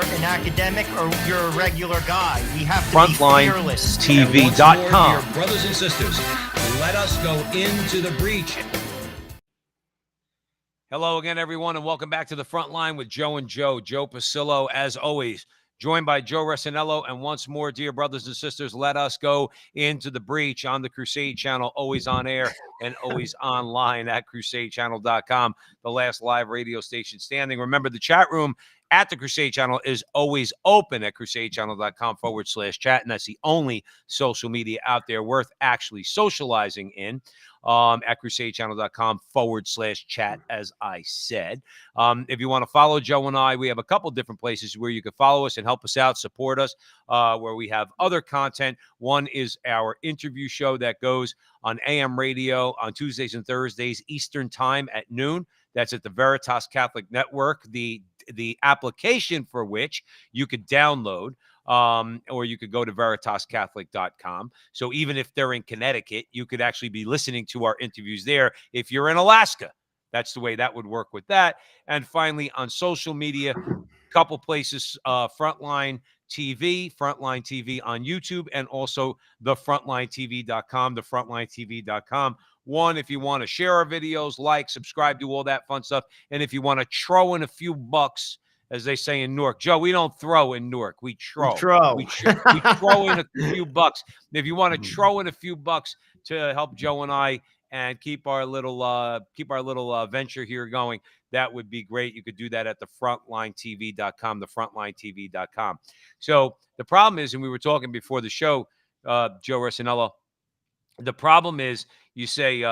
an academic or you're a regular guy. We have to be fearless. FrontlineTV.com. Dear brothers and sisters, let us go into the breach. Hello again, everyone, and welcome back to the Frontline with Joe and Joe. Joe Pasillo, as always, joined by Joe Resinello. And once more, dear brothers and sisters, let us go into the breach on the Crusade channel, always on air and always online at crusadechannel.com, the last live radio station standing. Remember, the chat room at the Crusade channel is always open at crusadechannel.com/chat. And that's the only social media out there worth actually socializing in. At crusadechannel.com/chat, as I said. If you want to follow Joe and I, we have a couple different places where you can follow us and help us out, support us, where we have other content. One is our interview show that goes on AM radio on Tuesdays and Thursdays Eastern time at noon. That's at the Veritas Catholic Network, the application for which you could download. Or you could go to veritascatholic.com. So even if they're in Connecticut, you could actually be listening to our interviews there. If you're in Alaska, that's the way that would work with that. And finally, on social media, couple places, Frontline TV on YouTube, and also the frontlinetv.com, the frontlinetv.com. One, if you want to share our videos, like, subscribe, do all that fun stuff. And if you want to throw in a few bucks, as they say in Newark. Joe, we don't throw in Newark. We throw. We throw in a few bucks. If you want to throw in a few bucks to help Joe and I and keep our little venture here going, that would be great. You could do that at the frontlinetv.com, the frontlinetv.com. So the problem is, and we were talking before the show, Joe Resinello, the problem is, you say, we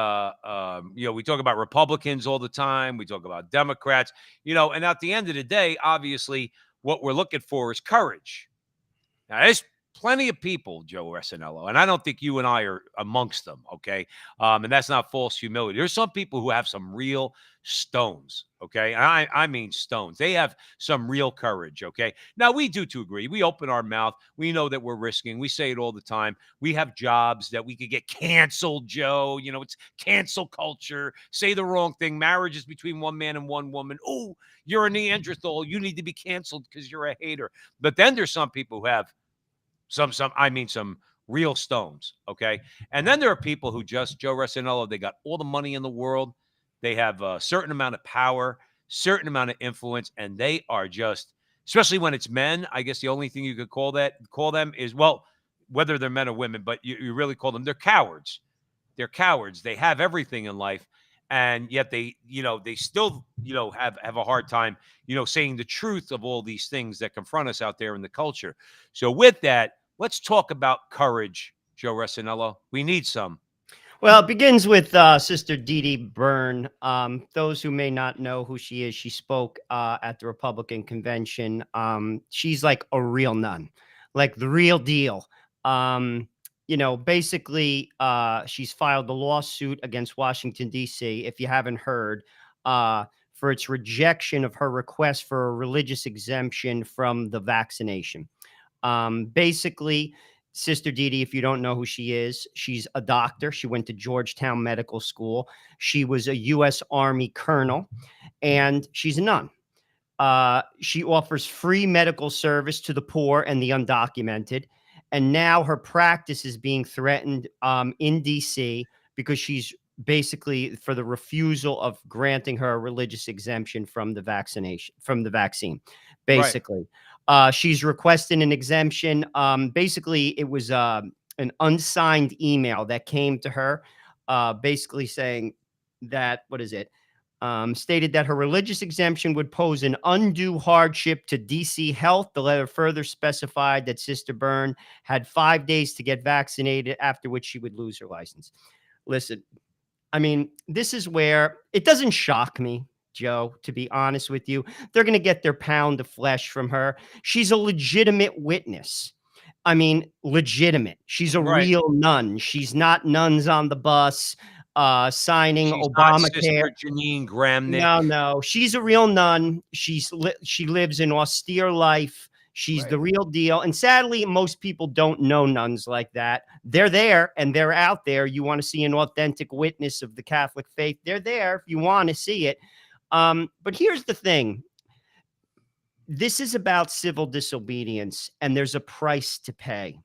talk about Republicans all the time. We talk about Democrats, and at the end of the day, obviously, what we're looking for is courage. Now, there's plenty of people, Joe Resinello, and I don't think you and I are amongst them, okay? And that's not false humility. There's some people who have some real stones, okay? And I mean stones. They have some real courage, okay? Now, we do to agree. We open our mouth. We know that we're risking. We say it all the time. We have jobs that we could get canceled, Joe. It's cancel culture. Say the wrong thing. Marriage is between one man and one woman. Oh, you're a Neanderthal. You need to be canceled because you're a hater. But then there's some people who have some real stones, okay? And then there are people who just, Joe Resinello, they got all the money in the world. They have a certain amount of power, certain amount of influence, and they are just, especially when it's men, I guess the only thing you could call them is, well, whether they're men or women, but you really call them, they're cowards. They're cowards. They have everything in life, and yet they still, have a hard time, saying the truth of all these things that confront us out there in the culture. So with that, let's talk about courage, Joe Resinello. We need some. Well, it begins with Sister Dee Dee Byrne. Those who may not know who she is, she spoke at the Republican convention. She's like a real nun, like the real deal. Basically, she's filed a lawsuit against Washington, D.C., if you haven't heard, for its rejection of her request for a religious exemption from the vaccination. Basically, Sister Dee Dee, if you don't know who she is, she's a doctor. She went to Georgetown Medical School. She was a U.S. Army colonel, and she's a nun. She offers free medical service to the poor and the undocumented. And now her practice is being threatened in D.C. because she's basically for the refusal of granting her a religious exemption from the vaccine, basically. Right. She's requesting an exemption. Basically, it was an unsigned email that came to her, basically saying that, stated that her religious exemption would pose an undue hardship to DC Health. The letter further specified that Sister Byrne had 5 days to get vaccinated, after which she would lose her license. Listen, I mean, this is where it doesn't shock me, Joe, to be honest with you. They're going to get their pound of flesh from her. She's a legitimate witness. I mean, legitimate. She's a real nun. She's not nuns on the bus signing She's Obamacare. Not Sister Janine Gramnick. No. She's a real nun. She lives an austere life. She's the real deal. And sadly, most people don't know nuns like that. They're there and they're out there. You want to see an authentic witness of the Catholic faith, they're there if you want to see it. But here's the thing. this is about civil disobedience, and there's a price to pay.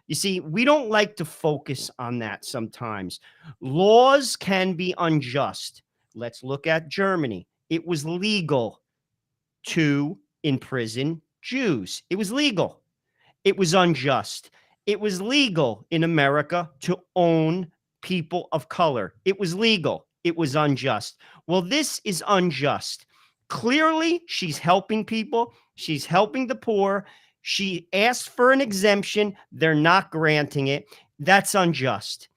You see, we don't like to focus on that sometimes. Laws can be unjust. Let's look at Germany. It was legal to imprison Jews. It was legal. It was unjust. It was legal in America to own people of color. It was legal. It was unjust. Well, this is unjust. Clearly, she's helping people. She's helping the poor. She asked for an exemption. They're not granting it. That's unjust.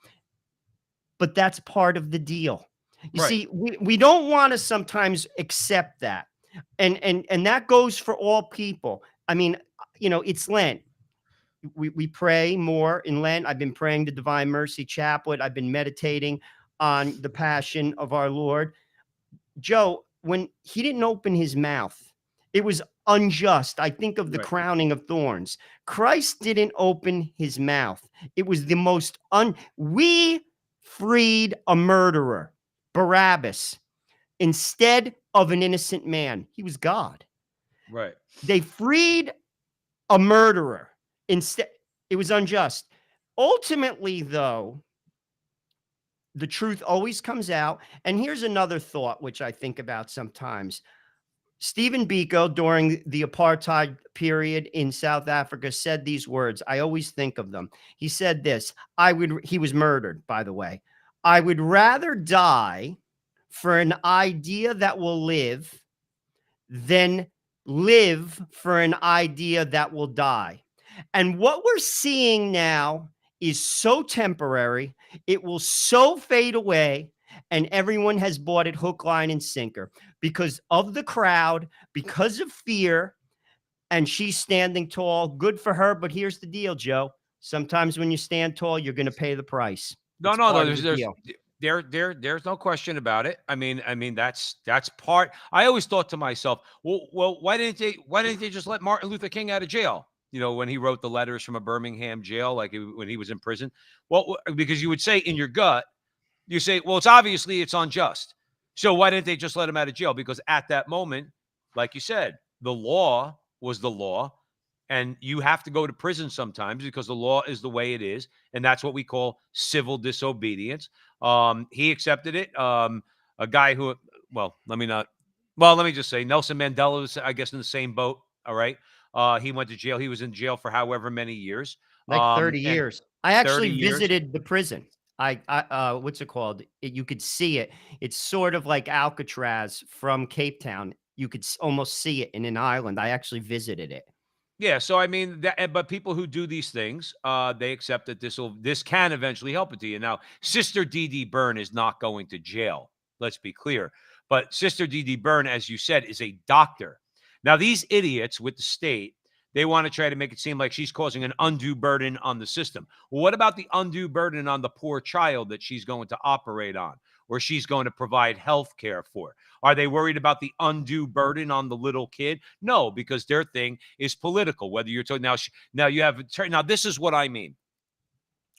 But that's part of the deal. You Right. see, we don't want to sometimes accept that. And that goes for all people. I mean, it's Lent. We pray more in Lent. I've been praying the Divine Mercy Chaplet. I've been meditating on the Passion of our Lord. Joe, when he didn't open his mouth, it was unjust. I think of the Right. crowning of thorns. Christ didn't open his mouth. It was the most we freed a murderer, Barabbas, instead of an innocent man. He was God. Right. They freed a murderer. Instead, it was unjust. Ultimately, though, the truth always comes out. And here's another thought, which I think about sometimes. Stephen Biko, during the apartheid period in South Africa, said these words. I always think of them. He said this. He was murdered, by the way. I would rather die for an idea that will live than live for an idea that will die. And what we're seeing now is so temporary, it will so fade away, and everyone has bought it hook, line, and sinker because of the crowd, because of fear, and she's standing tall. Good for her, but here's the deal, Joe. Sometimes when you stand tall, you're going to pay the price. No, It's no, no. part of the deal. There's no question about it. I mean, that's part. I always thought to myself, well, why didn't they just let Martin Luther King out of jail? When he wrote the letters from a Birmingham jail, like when he was in prison. Well, because you would say in your gut, you say, well, it's unjust. So why didn't they just let him out of jail? Because at that moment, like you said, the law was the law. And you have to go to prison sometimes because the law is the way it is. And that's what we call civil disobedience. He accepted it. A guy who, let me just say Nelson Mandela was, I guess, in the same boat. All right. He went to jail. He was in jail for however many years. Like 30 And years. I 30 actually years. visited the prison. What's it called? You could see it. It's sort of like Alcatraz from Cape Town. You could almost see it in an island. I actually visited it. Yeah, so I mean, but people who do these things, they accept that this can eventually help it to you. Now, Sister Dee Dee Byrne is not going to jail. Let's be clear. But Sister Dee Dee Byrne, as you said, is a doctor. Now, these idiots with the state, they want to try to make it seem like she's causing an undue burden on the system. Well, what about the undue burden on the poor child that she's going to operate on, or she's going to provide health care for? Are they worried about the undue burden on the little kid? No, because their thing is political. Whether you're talking now, this is what I mean.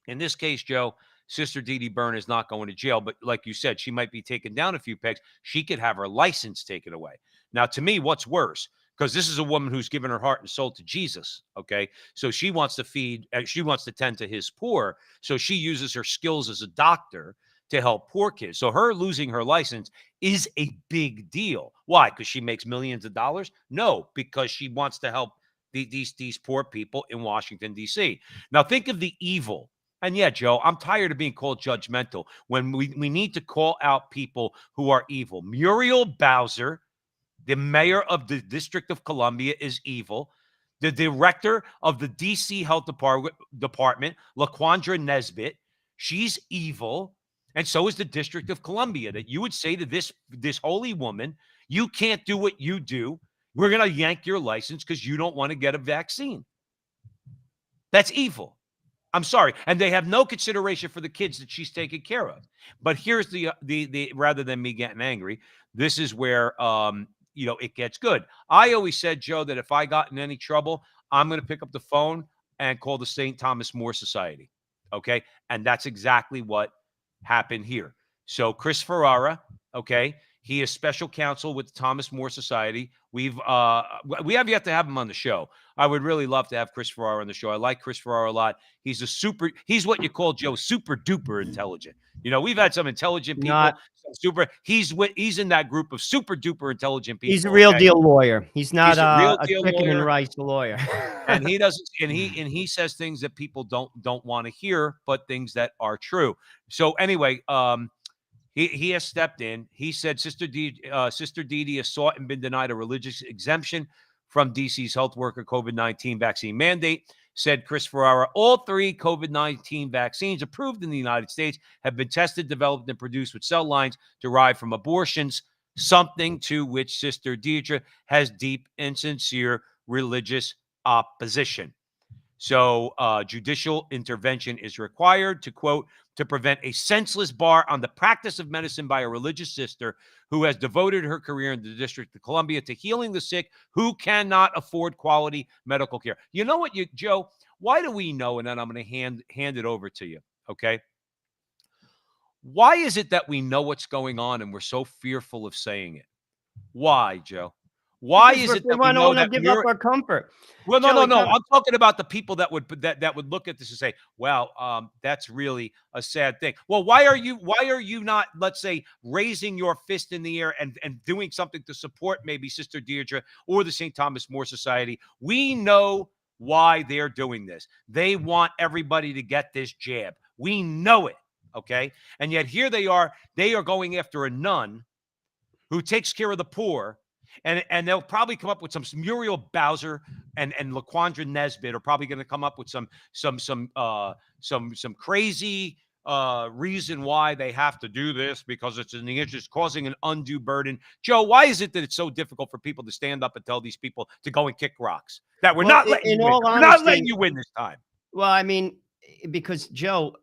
In this case, Joe, Sister Dee Dee Byrne is not going to jail, but like you said, she might be taken down a few pegs. She could have her license taken away. Now, to me, what's worse? Because this is a woman who's given her heart and soul to Jesus. Okay. So she wants to she wants to tend to his poor. So she uses her skills as a doctor to help poor kids. So her losing her license is a big deal. Why? Because she makes millions of dollars? No, because she wants to help these poor people in Washington, D.C. Now, think of the evil. And yeah, Joe, I'm tired of being called judgmental when we need to call out people who are evil. Muriel Bowser, the mayor of the District of Columbia, is evil. The director of the D.C. Health Department, LaQuandra Nesbitt, she's evil. And so is the District of Columbia, that you would say to this holy woman, you can't do what you do. We're going to yank your license because you don't want to get a vaccine. That's evil. I'm sorry. And they have no consideration for the kids that she's taking care of. But here's the rather than me getting angry, this is where, it gets good. I always said, Joe, that if I got in any trouble, I'm going to pick up the phone and call the St. Thomas More Society. Okay. And that's exactly what happened here. So Chris Ferrara, okay, He is special counsel with the Thomas More Society. We have yet to have him on the show. I would really love to have Chris Ferrara on the show. I like Chris Ferrara a lot. He's what you call, Joe, super duper intelligent. We've had some intelligent people, Not. some he's in that group of super duper intelligent people. He's a real okay? deal lawyer. He's not He's a real a deal chicken and lawyer. rice lawyer. And he doesn't, and he says things that people don't want to hear, but things that are true. So anyway, he has stepped in. He said Sister Dee has sought and been denied a religious exemption from DC's health worker COVID-19 vaccine mandate. Said Chris Ferrara, all 3 COVID-19 vaccines approved in the United States have been tested, developed, and produced with cell lines derived from abortions, something to which Sister Deidre has deep and sincere religious opposition. So judicial intervention is required to, quote, to prevent a senseless bar on the practice of medicine by a religious sister who has devoted her career in the District of Columbia to healing the sick who cannot afford quality medical care. You know what, Joe? Why do we know? And then I'm going to hand it over to you, okay? Why is it that we know what's going on and we're so fearful of saying it? Why, Joe? Why is it that we know that give up our comfort? Well, no. Joey, I'm talking about the people that would look at this and say, "Well, that's really a sad thing." Well, why are you not, let's say, raising your fist in the air and doing something to support maybe Sister Deirdre or the St. Thomas More Society? We know why they're doing this. They want everybody to get this jab. We know it, okay? And yet here they are going after a nun who takes care of the poor. And they'll probably come up with some Muriel Bowser and LaQuandra Nesbitt are probably going to come up with some crazy reason why they have to do this because it's in the interest, causing an undue burden. Joe, why is it that it's so difficult for people to stand up and tell these people to go and kick rocks? That we're not letting you win. We're not letting you win this time. Well, I mean, because Joe,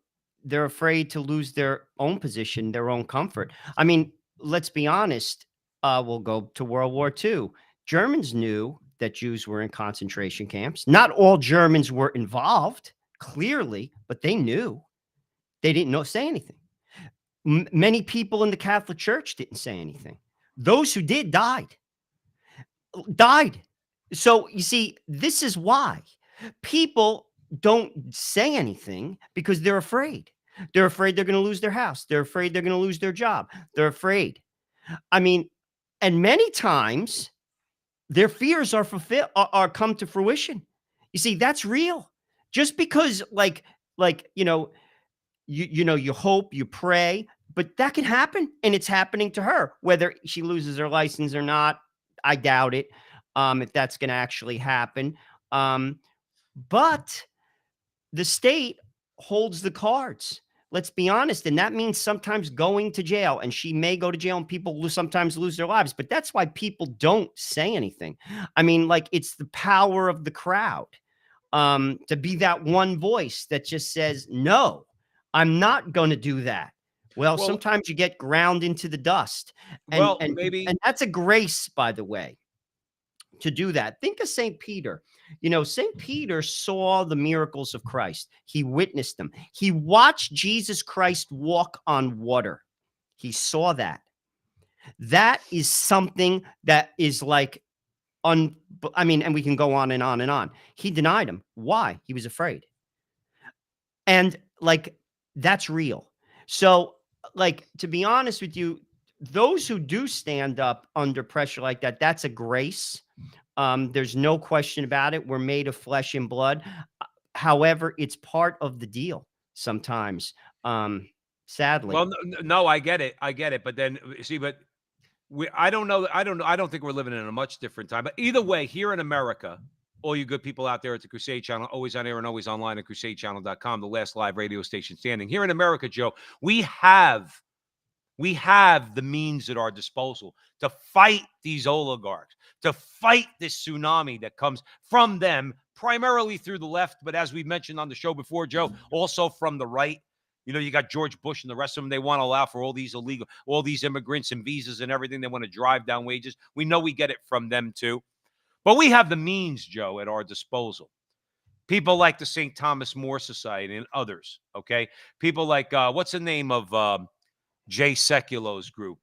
they're afraid to lose their own position, their own comfort. I mean, let's be honest. We'll go to World War II. Germans knew that Jews were in concentration camps. Not all Germans were involved, clearly, but they knew. They didn't say anything. Many people in the Catholic Church didn't say anything. Those who did died. So you see, this is why people don't say anything, because they're afraid. They're afraid they're going to lose their house. They're afraid they're going to lose their job. They're afraid. I mean, and many times their fears are come to fruition. You see, that's real. Just because you hope, you pray, but that can happen, and it's happening to her. Whether she loses her license or not, I doubt it. If that's going to actually happen. But the state holds the cards. Let's be honest. And that means sometimes going to jail, and she may go to jail, and people sometimes lose their lives. But that's why people don't say anything. I mean, it's the power of the crowd to be that one voice that just says, no, I'm not going to do that. Well, sometimes you get ground into the dust. And that's a grace, by the way, to do that. Think of St. Peter. St. Peter saw the miracles of Christ. He witnessed them. He watched Jesus Christ walk on water. He saw that. That is something that is and we can go on and on and on. He denied him. Why? He was afraid. And that's real. So to be honest with you, those who do stand up under pressure like that, that's a grace. There's no question about it. We're made of flesh and blood. However, it's part of the deal sometimes, sadly. Well, no, I get it. But then see, I don't know. I don't think we're living in a much different time. But either way, here in America, all you good people out there at the Crusade Channel, always on air and always online at crusadechannel.com, the last live radio station standing. Here in America, Joe, we have the means at our disposal to fight these oligarchs, to fight this tsunami that comes from them, primarily through the left, but as we mentioned on the show before, Joe, also from the right. You got George Bush and the rest of them. They want to allow for all these immigrants and visas and everything. They want to drive down wages. We know we get it from them too. But we have the means, Joe, at our disposal. People like the St. Thomas More Society and others, okay? People like, what's the name of Jay Sekulo's group?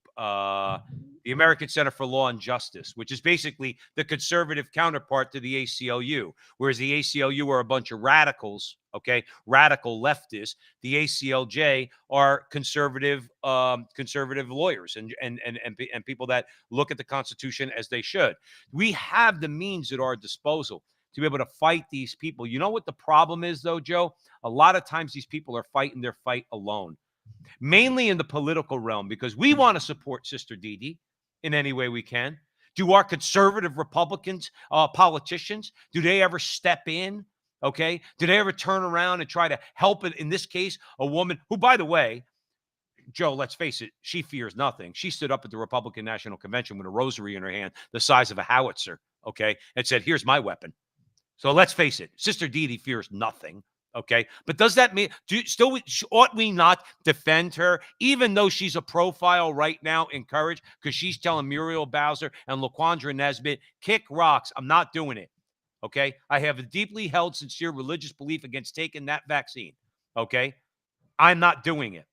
the American Center for Law and Justice, which is basically the conservative counterpart to the ACLU, whereas the ACLU are a bunch of radicals, okay, radical leftists. The ACLJ are conservative, conservative lawyers and people that look at the Constitution as they should. We have the means at our disposal to be able to fight these people. You know what the problem is, though, Joe? A lot of times these people are fighting their fight alone, mainly in the political realm, because we want to support Sister Didi in any way we can. Do our conservative Republicans, politicians, do they ever step in? Okay. Do they ever turn around and try to help it? In this case, a woman who, by the way, Joe, let's face it, she fears nothing. She stood up at the Republican National Convention with a rosary in her hand, the size of a howitzer, okay, and said, here's my weapon. So let's face it, Sister Didi fears nothing. Okay. But does that mean ought we not defend her, even though she's a profile right now in Courage, because she's telling Muriel Bowser and LaQuandra Nesbitt, kick rocks. I'm not doing it. Okay. I have a deeply held, sincere religious belief against taking that vaccine. Okay. I'm not doing it.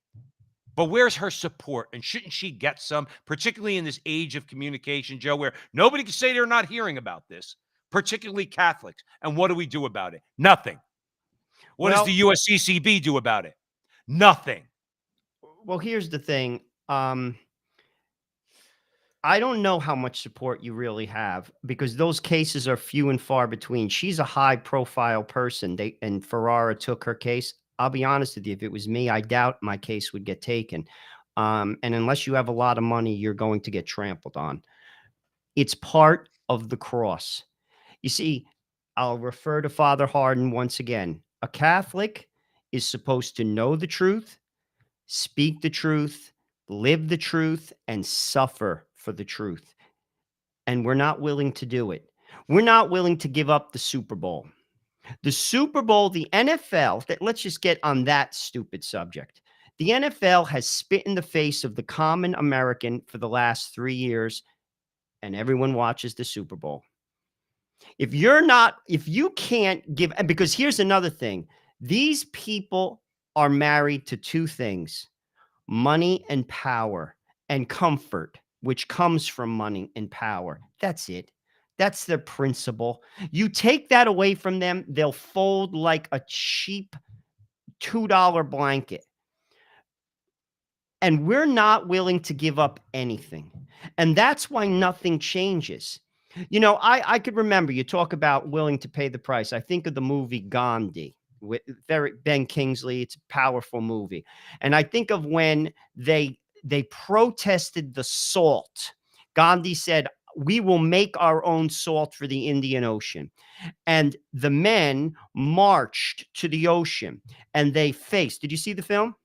But where's her support? And shouldn't she get some, particularly in this age of communication, Joe, where nobody can say they're not hearing about this, particularly Catholics. And what do we do about it? Nothing. What does the USCCB do about it? Nothing. Well, here's the thing. I don't know how much support you really have, because those cases are few and far between. She's a high-profile person. And Ferrara took her case. I'll be honest with you. If it was me, I doubt my case would get taken. And unless you have a lot of money, you're going to get trampled on. It's part of the cross. You see, I'll refer to Father Hardin once again. A Catholic is supposed to know the truth, speak the truth, live the truth, and suffer for the truth. And we're not willing to do it. We're not willing to give up the Super Bowl. The Super Bowl, the NFL, let's just get on that stupid subject. The NFL has spit in the face of the common American for the last 3 years, and everyone watches the Super Bowl. If you can't give, because here's another thing. These people are married to two things: money and power, and comfort, which comes from money and power. That's it. That's their principle. You take that away from them, they'll fold like a cheap $2 blanket. And we're not willing to give up anything. And that's why nothing changes. You know, I could remember, you talk about willing to pay the price. I think of the movie Gandhi with Ben Kingsley. It's a powerful movie. And I think of when they protested the salt. Gandhi said, we will make our own salt for the Indian Ocean. And the men marched to the ocean and they faced. Did you see the film?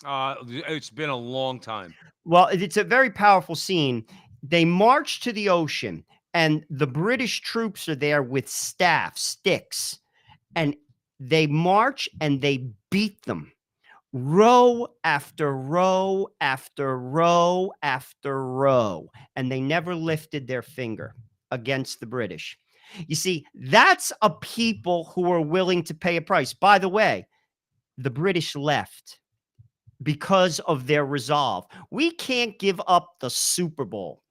It's been a long time. Well, it's a very powerful scene. They marched to the ocean, and the British troops are there with sticks, and they march and they beat them. Row after row after row after row, and they never lifted their finger against the British. You see, that's a people who are willing to pay a price. By the way, the British left because of their resolve. We can't give up the Super Bowl.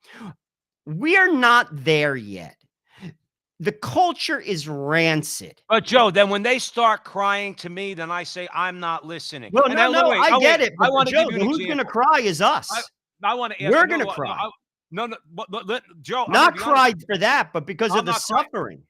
We're not there yet. The culture is rancid. But Joe, then when they start crying to me, then I say I'm not listening. Well, And no, then, wait, I get it. I But want to Joe, give you an who's example. going to cry is us. I want to ask. We're going to cry. No, Joe. I'm Not gonna be honest. cry for that, but because I'm of the not crying. suffering.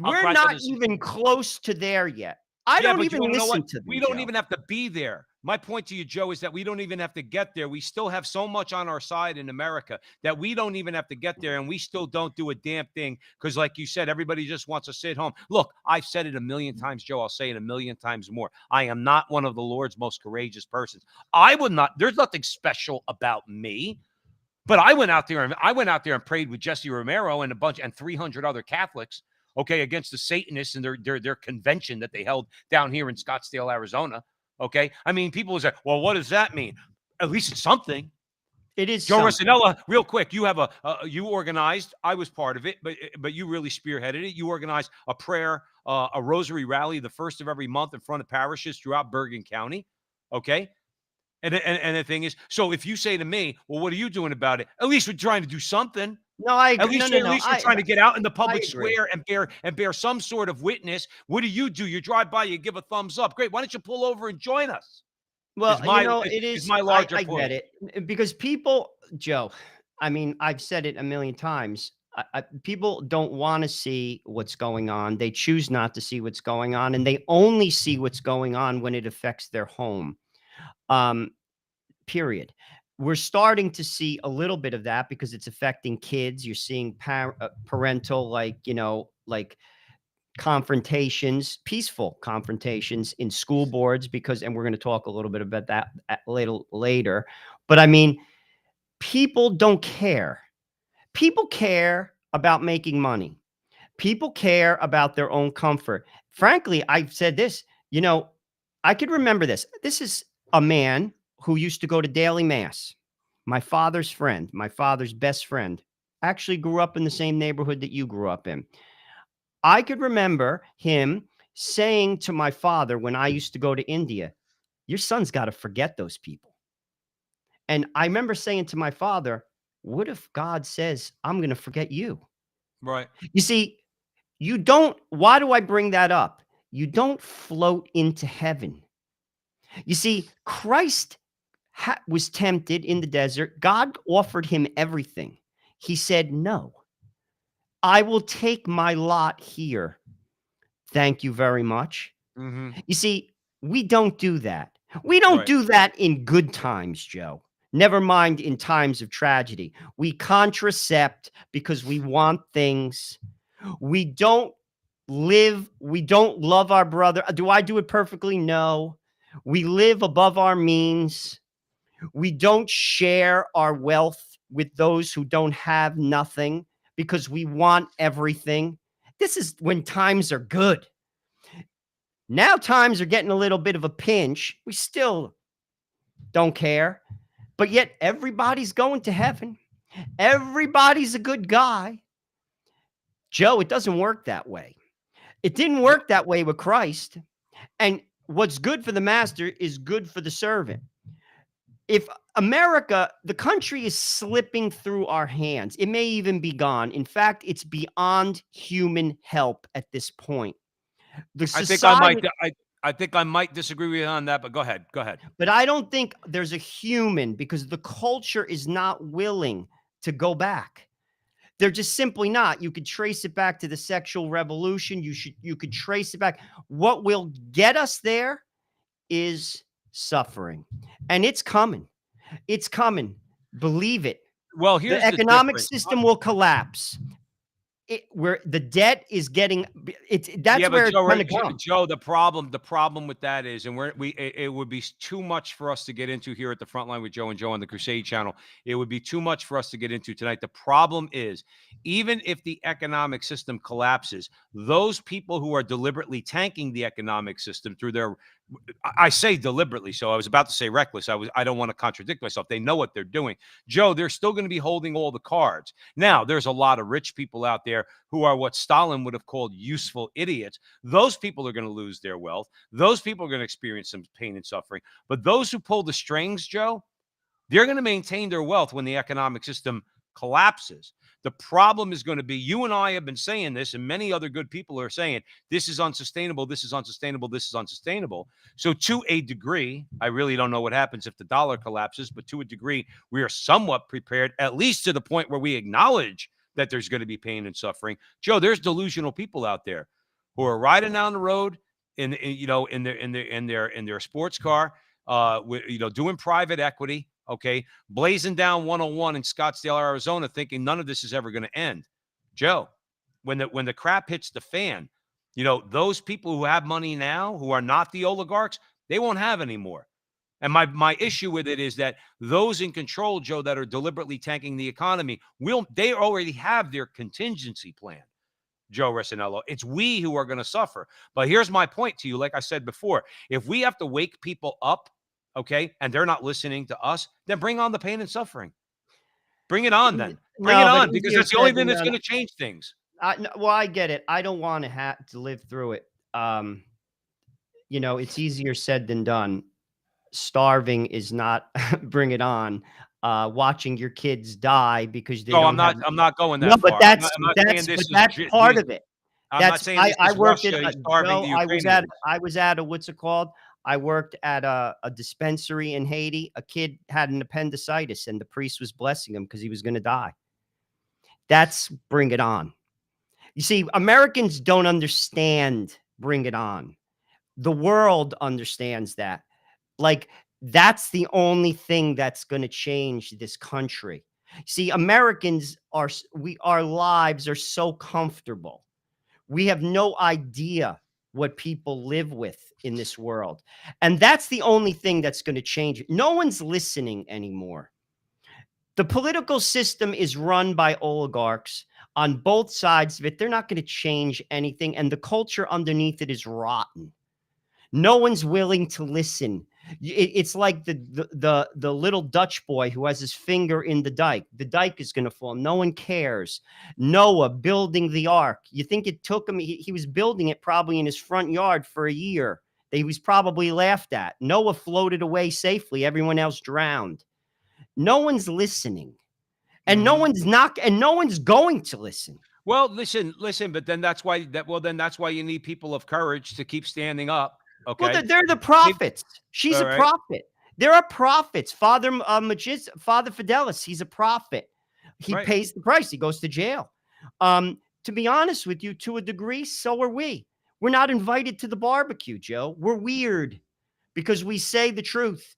I'll We're cry for not this. even close to there yet. I Yeah, don't but you even wanna know listen what? to them. We don't Joe. even have to be there. My point to you, Joe, is that we don't even have to get there. We still have so much on our side in America that we don't even have to get there, and we still don't do a damn thing because, like you said, everybody just wants to sit home. Look, I've said it a million times, Joe. I'll say it a million times more. I am not one of the Lord's most courageous persons. I would not. There's nothing special about me. But I went out there and prayed with Jesse Romero and 300 other Catholics, okay, against the Satanists and their convention that they held down here in Scottsdale, Arizona. Okay. I mean, people will say, well, what does that mean? At least it's something. It is Joe something. Rossinella, real quick, you have you organized, I was part of it, but you really spearheaded it. You organized a prayer, a rosary rally the first of every month in front of parishes throughout Bergen County. Okay. And the thing is, so if you say to me, "Well, what are you doing about it?" At least we're trying to do something. No, I At agree. No, least no, at no. least we're trying to get out in the I public agree. square and bear some sort of witness. What do? You drive by, you give a thumbs up. Great. Why don't you pull over and join us? Well, Is my it is is. my larger I get point. it because people, Joe. I mean, I've said it a million times. People don't want to see what's going on. They choose not to see what's going on, and they only see what's going on when it affects their home. Um, period. We're starting to see a little bit of that because it's affecting kids. You're seeing parental, like, like confrontations, peaceful confrontations in school boards because, and we're going to talk a little bit about that later. But I mean, people don't care. People care about making money. People care about their own comfort. Frankly, I've said this, I could remember this. This is a man who used to go to daily mass. My father's friend, my father's best friend, actually grew up in the same neighborhood that you grew up in. I could remember him saying to my father when I used to go to India, "Your son's got to forget those people." And I remember saying to my father, "What if God says, I'm going to forget you?" Right. You see, you don't, why do I bring that up? You don't float into heaven. You see, Christ was tempted in the desert. God offered him everything. He said, "No, I will take my lot here. Thank you very much." Mhm. You see, we don't do that. We don't Right. do that in good times, Joe. Never mind in times of tragedy. We contracept because we want things. We don't love our brother. Do I do it perfectly? No. We live above our means. We don't share our wealth with those who don't have nothing because we want everything. This is when times are good. Now times are getting a little bit of a pinch. We still don't care, but yet everybody's going to heaven. Everybody's a good guy. Joe, it doesn't work that way. It didn't Well, work that way with Christ. And what's good for the master is good for the servant. If America, the country is slipping through our hands, it may even be gone. In fact, it's beyond human help at this point. The I think I might society, I think I might disagree with you on that, but go ahead. Go ahead. but I don't think there's a human because the culture is not willing to go back. They're just simply not. You could trace it back to the sexual revolution. You could trace it back. What will get us there is suffering. And it's coming. It's coming. Believe it. Well, The here's the economic difference. system will collapse. Where the debt is getting Yeah, that's but where it's Joe, going to come. Joe, the problem with that is, and it would be too much for us to get into here at the Frontline with Joe and Joe on the Crusade channel. It would be too much for us to get into tonight. The problem is, even if the economic system collapses, those people who are deliberately tanking the economic system through their, I say deliberately, so I was about to say reckless. I don't want to contradict myself. They know what they're doing. Joe, they're still going to be holding all the cards. Now, there's a lot of rich people out there who are what Stalin would have called useful idiots. Those people are going to lose their wealth. Those people are going to experience some pain and suffering. But those who pull the strings, Joe, they're going to maintain their wealth when the economic system collapses. The problem is going to be, you and I have been saying this, and many other good people are saying this is unsustainable, this is unsustainable, this is unsustainable. So, to a degree, I really don't know what happens if the dollar collapses, but to a degree, we are somewhat prepared, at least to the point where we acknowledge that there's going to be pain and suffering. Joe, there's delusional people out there who are riding down the road in their sports car, doing private equity, okay, blazing down 101 in Scottsdale, Arizona, thinking none of this is ever going to end. Joe, when the crap hits the fan, those people who have money now, who are not the oligarchs, they won't have any more. And my issue with it is that those in control, Joe, that are deliberately tanking the economy, they already have their contingency plan. Joe Resinello. It's we who are going to suffer. But here's my point to you. Like I said before, if we have to wake people up, okay, and they're not listening to us, then bring on the pain and suffering. Bring it on then. Bring it No, but on, because easier that's the only said thing than that's done. going to change things. No, well, I get it. I don't want to have to live through it. It's easier said than done. starving is not bring it on. Watching your kids die because they No, don't have I'm not going no, that but far. I'm not saying but this is that's part the of it. I'm not saying this I is worked at Russia starving Joe, the Ukrainians. I was at a what's it called? I worked at a dispensary in Haiti. A kid had an appendicitis, and the priest was blessing him because he was going to die. That's bring it on. You see, Americans don't understand bring it on. The world understands that. Like, that's the only thing that's going to change this country. See, Americans our lives are so comfortable. We have no idea what people live with in this world. And that's the only thing that's going to change it. No one's listening anymore. The political system is run by oligarchs on both sides of it. They're not going to change anything. And the culture underneath it is rotten. No one's willing to listen. It's like the little Dutch boy who has his finger in the dike. The dike is going to fall. No one cares. Noah building the ark. You think it took him? He was building it probably in his front yard for a year. He was probably laughed at. Noah floated away safely. Everyone else drowned. No one's listening, and Mhm. no one's going to listen. Well, listen, but then that's why you need people of courage to keep standing up, Well, okay? they're the Keep prophets. She's all a right, prophet. There are prophets. Father Fidelis, he's a prophet. He right. pays the price. He goes to jail. To be honest with you, to a degree, so are we. We're not invited to the barbecue, Joe. We're weird because we say the truth.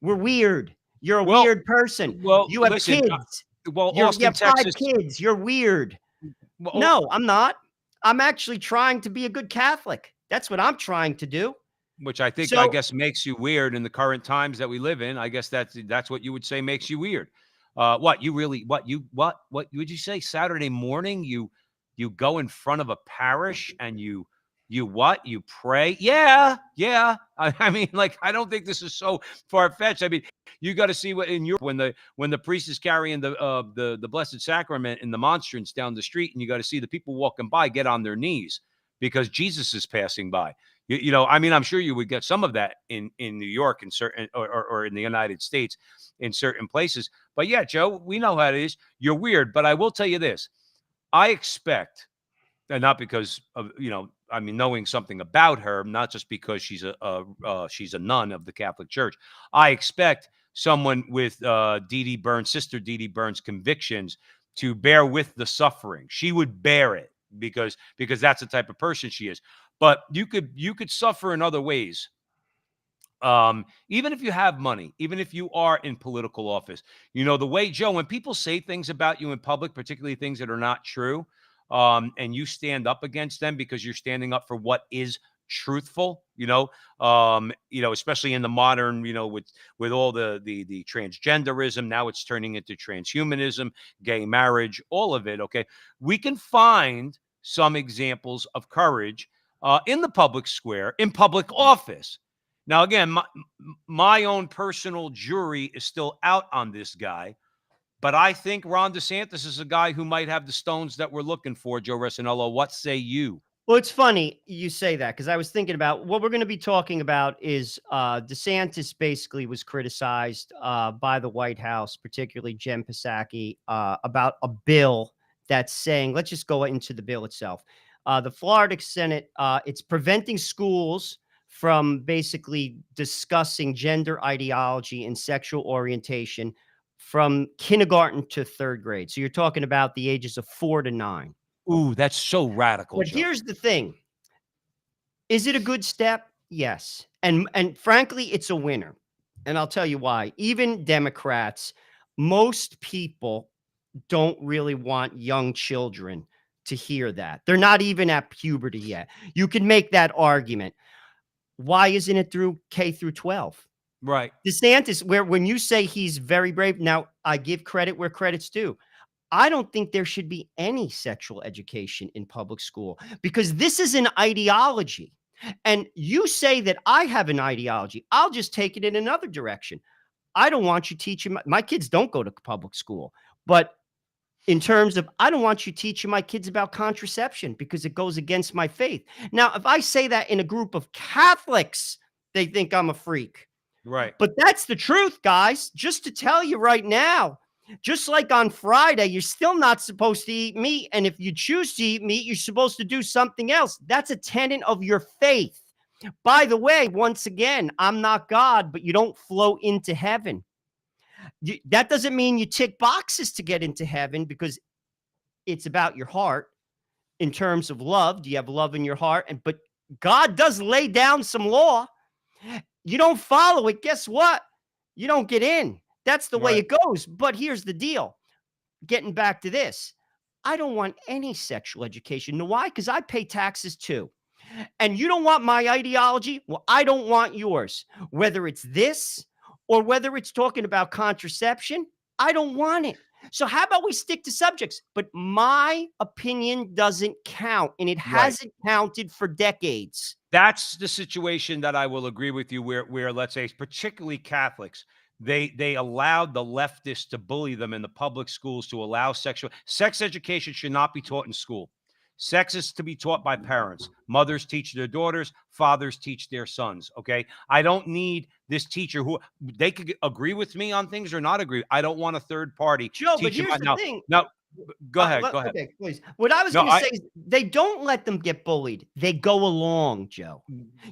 We're weird. You're a Well weird person. You have listen, kids. You Austin, have five Texas kids. You're weird. well, No, I'm not. I'm actually trying to be a good Catholic. That's what I'm trying to do. which I So guess makes you weird in the current times that we live in. I guess that's what you would say makes you weird. What you really what would you say Saturday morning you go in front of a parish and you pray? Yeah, yeah. I mean, like, I don't think this is so far fetched. I mean, you got to see what in Europe when the priest is carrying the Blessed Sacrament in the monstrance down the street, and you got to see the people walking by get on their knees because Jesus is passing by. You know, I mean, I'm sure you would get some of that in New York and certain or in the United States in certain places. But yeah, Joe, we know how it is. You're weird, but I will tell you this: I expect, and not because of I mean, knowing something about her, not just because she's a nun of the Catholic Church. I expect someone with Sister Dee Dee Burns' convictions to bear with the suffering. She would bear it because that's the type of person she is. But you could suffer in other ways. Even if you have money, even if you are in political office, the way, Joe, when people say things about you in public, particularly things that are not true, and you stand up against them because you're standing up for what is truthful, especially in the modern, with all the transgenderism, now it's turning into transhumanism, gay marriage, all of it. Okay. We can find some examples of courage in the public square, in public office. Now, again, my own personal jury is still out on this guy, but I think Ron DeSantis is a guy who might have the stones that we're looking for, Joe Resinello. What say you? well, it's funny you say that because I was thinking about what we're going to be talking about is DeSantis basically was criticized by the White House, particularly Jen Psaki, about a bill that's saying, let's just go into the bill itself. The Florida Senate, it's preventing schools from basically discussing gender ideology and sexual orientation from kindergarten to third grade. So you're talking about the ages of 4 to 9. Ooh, that's so radical, But Joe. here's the thing. Is it a good step? Yes. And frankly, it's a winner. And I'll tell you why. Even Democrats, most people don't really want young children to hear that. They're not even at puberty yet. You can make that argument. Why isn't it through K through 12? Right. DeSantis, when you say he's very brave, now I give credit where credit's due. I don't think there should be any sexual education in public school because this is an ideology. And you say that I have an ideology. I'll just take it in another direction. I don't want you teaching my kids don't go to public school, but in terms of, I don't want you teaching my kids about contraception because it goes against my faith. Now, if I say that in a group of Catholics, they think I'm a freak. Right. But that's the truth, guys. Just to tell you right now, just like on Friday, you're still not supposed to eat meat. And if you choose to eat meat, you're supposed to do something else. That's a tenet of your faith. By the way, once again, I'm not God, but you don't float into heaven. That doesn't mean you tick boxes to get into heaven, because it's about your heart in terms of love. Do you have love in your heart? But God does lay down some law. You don't follow it, guess what? You don't get in. That's the way Right. it goes. But here's the deal. Getting back to this, I don't want any sexual education. Know why? Because I pay taxes too. And you don't want my ideology? Well, I don't want yours. Whether it's this or whether it's talking about contraception, I don't want it. So how about we stick to subjects? But my opinion doesn't count, and it Right. hasn't counted for decades. That's the situation that I will agree with you, where let's say, particularly Catholics, they allowed the leftists to bully them in the public schools, to allow sex education should not be taught in school. Sex is to be taught by parents. Mothers teach their daughters, fathers teach their sons. Okay. I don't need this teacher who they could agree with me on things or not agree. I don't want a third party Joe, but teaching here's the now. thing. Now, go ahead. Go ahead. Okay, please. What I was No, going to say is they don't let them get bullied. They go along, Joe.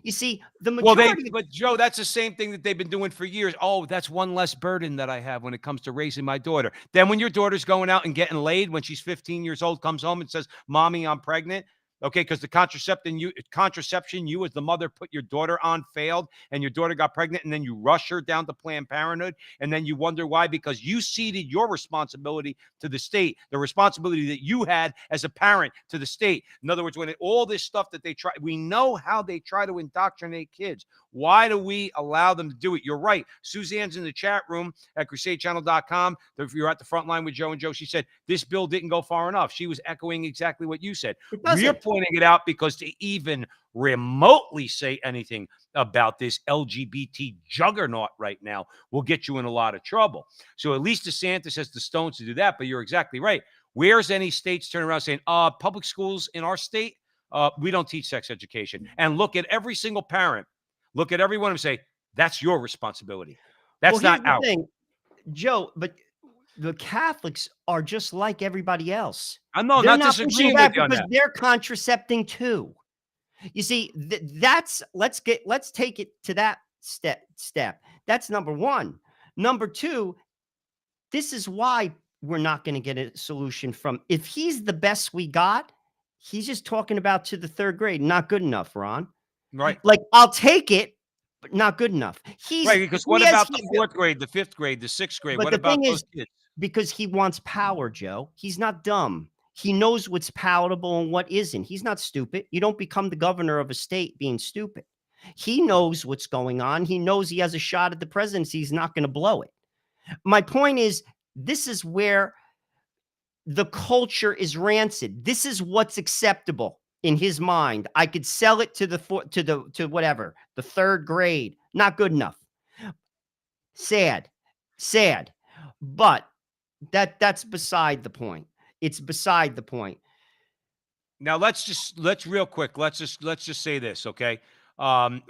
You see, the Well, majority. but Joe, that's the same thing that they've been doing for years. Oh, that's one less burden that I have when it comes to raising my daughter. Then when your daughter's going out and getting laid when she's 15 years old, comes home and says, "Mommy, I'm pregnant." Okay, because the contraception you as the mother put your daughter on failed, and your daughter got pregnant, and then you rush her down to Planned Parenthood, and then you wonder why, because you ceded your responsibility to the state, the responsibility that you had as a parent to the state. In other words, all this stuff that they try, we know how they try to indoctrinate kids. Why do we allow them to do it? You're right. Suzanne's in the chat room at crusadechannel.com. If you're at the front line with Joe and Joe, she said, this bill didn't go far enough. She was echoing exactly what you said. We're pointing it out because to even remotely say anything about this LGBT juggernaut right now will get you in a lot of trouble. So at least DeSantis has the stones to do that, but you're exactly right. Where's any states turning around saying, public schools in our state, we don't teach sex education? And look at every single parent, look at everyone and say, that's your responsibility. That's not ours. Thing, Joe, but the Catholics are just like everybody else. I'm not disagreeing with you on that. They're contracepting too. You see, let's take it to that step. That's number one. Number two, this is why we're not going to get a solution from, if he's the best we got, he's just talking about to the third grade. Not good enough, Ron. Right. Like, I'll take it, but not good enough. Right, because what about the fourth grade, the fifth grade, the sixth grade? What about those kids? Because he wants power, Joe. He's not dumb. He knows what's palatable and what isn't. He's not stupid. You don't become the governor of a state being stupid. He knows what's going on. He knows he has a shot at the presidency. He's not going to blow it. My point is, this is where the culture is rancid. This is what's acceptable in his mind. I could sell it to whatever, the third grade. Not good enough. Sad. But that's beside the point. It's beside the point. Now let's real quick. Let's just say this, okay?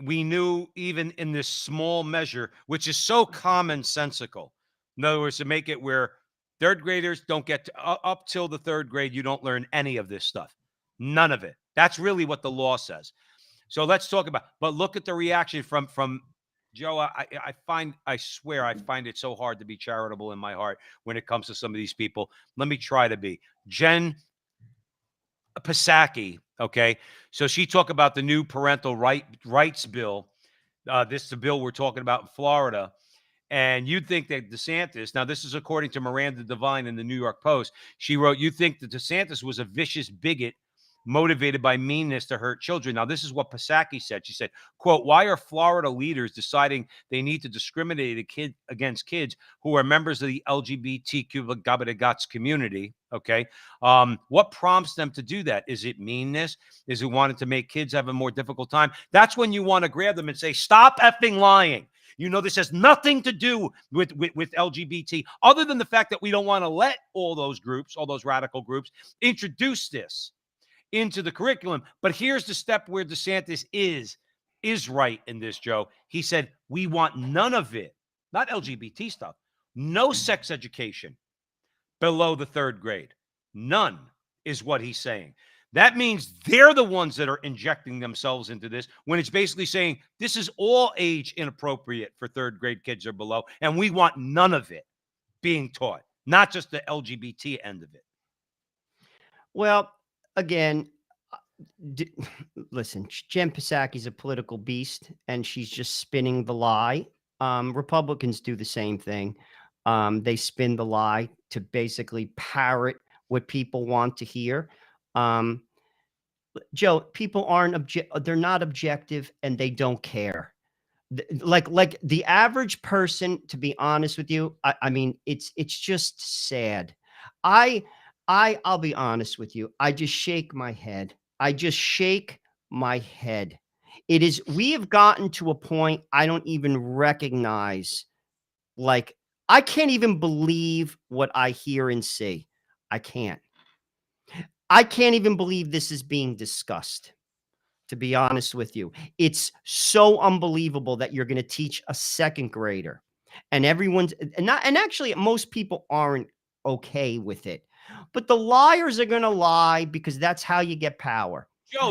We knew even in this small measure, which is so commonsensical. In other words, to make it where third graders don't get up till the third grade, you don't learn any of this stuff. None of it. That's really what the law says. So let's talk about. But look at the reaction from Joe. I swear I find it so hard to be charitable in my heart when it comes to some of these people. Let me try to be. Jen Psaki, okay? So she talked about the new parental rights bill. This is the bill we're talking about in Florida. And you'd think that DeSantis, now this is according to Miranda Devine in the New York Post, she wrote, you think that DeSantis was a vicious bigot motivated by meanness to hurt children. Now, this is what Psaki said. She said, quote, why are Florida leaders deciding they need to discriminate against kids who are members of the LGBTQ community? Okay. What prompts them to do that? Is it meanness? Is it wanting to make kids have a more difficult time? That's when you want to grab them and say, stop effing lying. You know, this has nothing to do with LGBT, other than the fact that we don't want to let all those groups, all those radical groups, introduce this into the curriculum. But here's the step where DeSantis is is right in this, Joe. He said, we want none of it, not LGBT stuff, no sex education below the 3rd grade. None is what he's saying. That means they're the ones that are injecting themselves into this when it's basically saying this is all age inappropriate for 3rd grade kids or below, and we want none of it being taught, not just the LGBT end of it. Well, again, d- listen, Jen Psaki's a political beast, and she's just spinning the lie. Republicans do the same thing. They spin the lie to basically parrot what people want to hear. Um, Joe, people they're not objective, and they don't care. Like the average person, to be honest with you, I mean, it's just sad. I I'll be honest with you. I just shake my head. I just shake my head. We have gotten to a point I don't even recognize. Like, I can't even believe what I hear and see. I can't. I can't even believe this is being discussed, to be honest with you. It's so unbelievable that you're going to teach a 2nd grader, and actually most people aren't okay with it. But the liars are going to lie because that's how you get power.